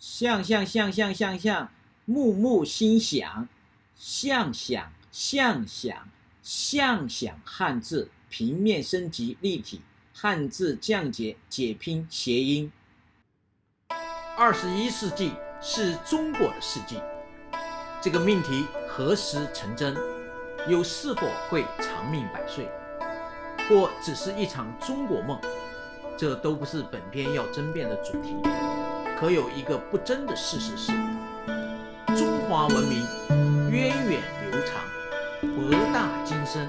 向向向向向向，木木心想，向想向想向想汉字平面升级立体，汉字降解解拼谐音。21世纪是中国的世纪，这个命题何时成真，又是否会长命百岁，或只是一场中国梦，这都不是本篇要争辩的主题。可有一个不争的事实是，中华文明源远流长，博大精深，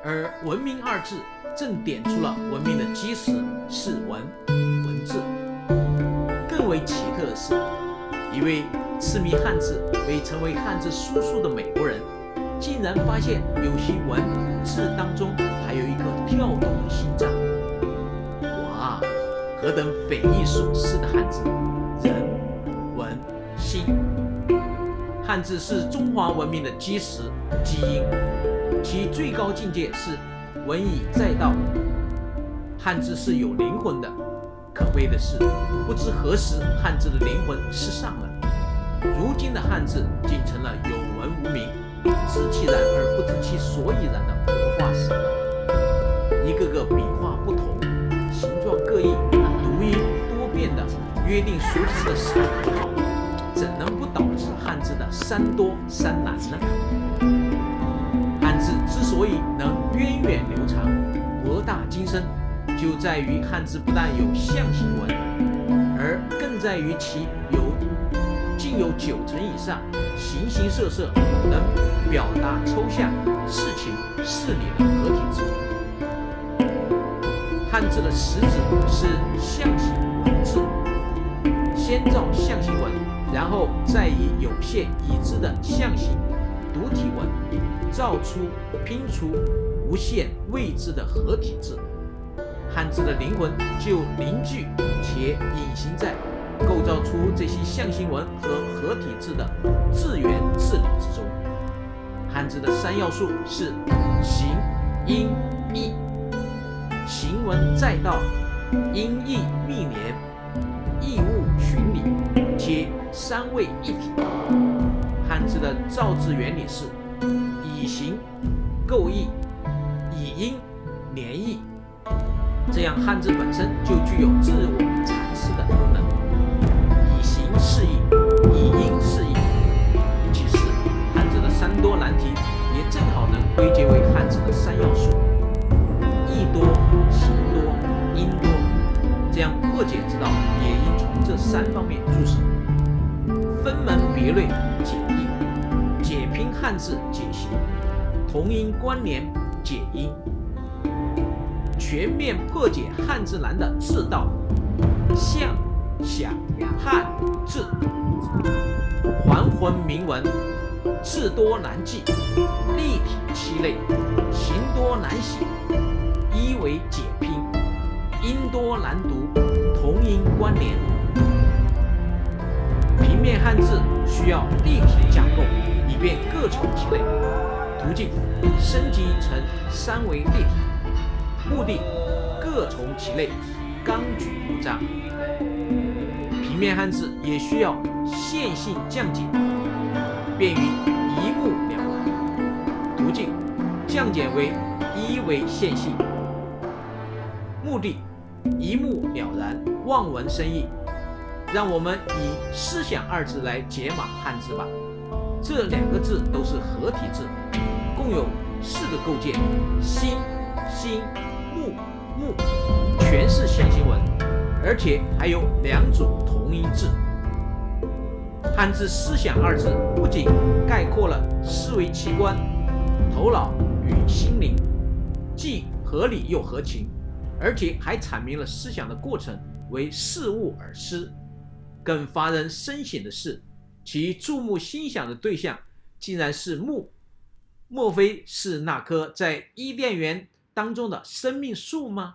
而文明二字正点出了文明的基石是文字。更为奇特的是，一位痴迷汉字被称为汉字叔叔的美国人，竟然发现有些文字当中还有一颗跳动的心脏。哇，何等匪夷所思的汉字！人、文、心，汉字是中华文明的基石基因，其最高境界是文以载道。汉字是有灵魂的，可悲的是，不知何时汉字的灵魂失丧了。如今的汉字竟成了有文无名，知其然而不知其所以然的活化石。一个个笔画不同，形状各异，读音多变的约定俗成的死符号，怎能不导致汉字的三多三难呢？汉字之所以能源远流长、博大精深，就在于汉字不但有象形文，而更在于其竟有90%以上形形色色能表达抽象事情事理的合体字。汉字的实质是象形文字，先造象形文，然后再以有限已知的象形独体文造出拼出无限未知的合体字。汉字的灵魂就凝聚且隐形在构造出这些象形文和合体字的字源字理之中。汉字的3要素是形、音、义。形文载道，音义密连，义物循理，皆三位一体。汉字的造字原理是以形构义，以音连义，这样汉字本身就具有自我阐释的功能。以形释义，以音释义。其实汉字的3多难题也正好能归结为汉字的3要素：义多、形多、音多。这样破解之道也应从这3方面入手：分门别类解义，解拼汉字解形，同音关联解音。全面破解汉字难的字道，象、想、汉字，还魂铭文，字多难记，立体7类，形多难写，一为解拼，音多难读，同音关联。平面汉字需要立体架构，以便各从其类。途径升级成3维立体，目的各从其类，纲举不彰。平面汉字也需要线性降解，便于一目了然。途径降解为1维线性，目的一目了然，望文生义。让我们以思想2字来解码汉字吧。这2个字都是合体字，共有4个构件：心、心、目、目，全是象形文，而且还有2组同音字。汉字思想2字不仅概括了思维器官、头脑与心灵，既合理又合情，而且还阐明了思想的过程为事物而思。更发人深省的是，其注目心想的对象竟然是木，莫非是那棵在伊甸园当中的生命树吗？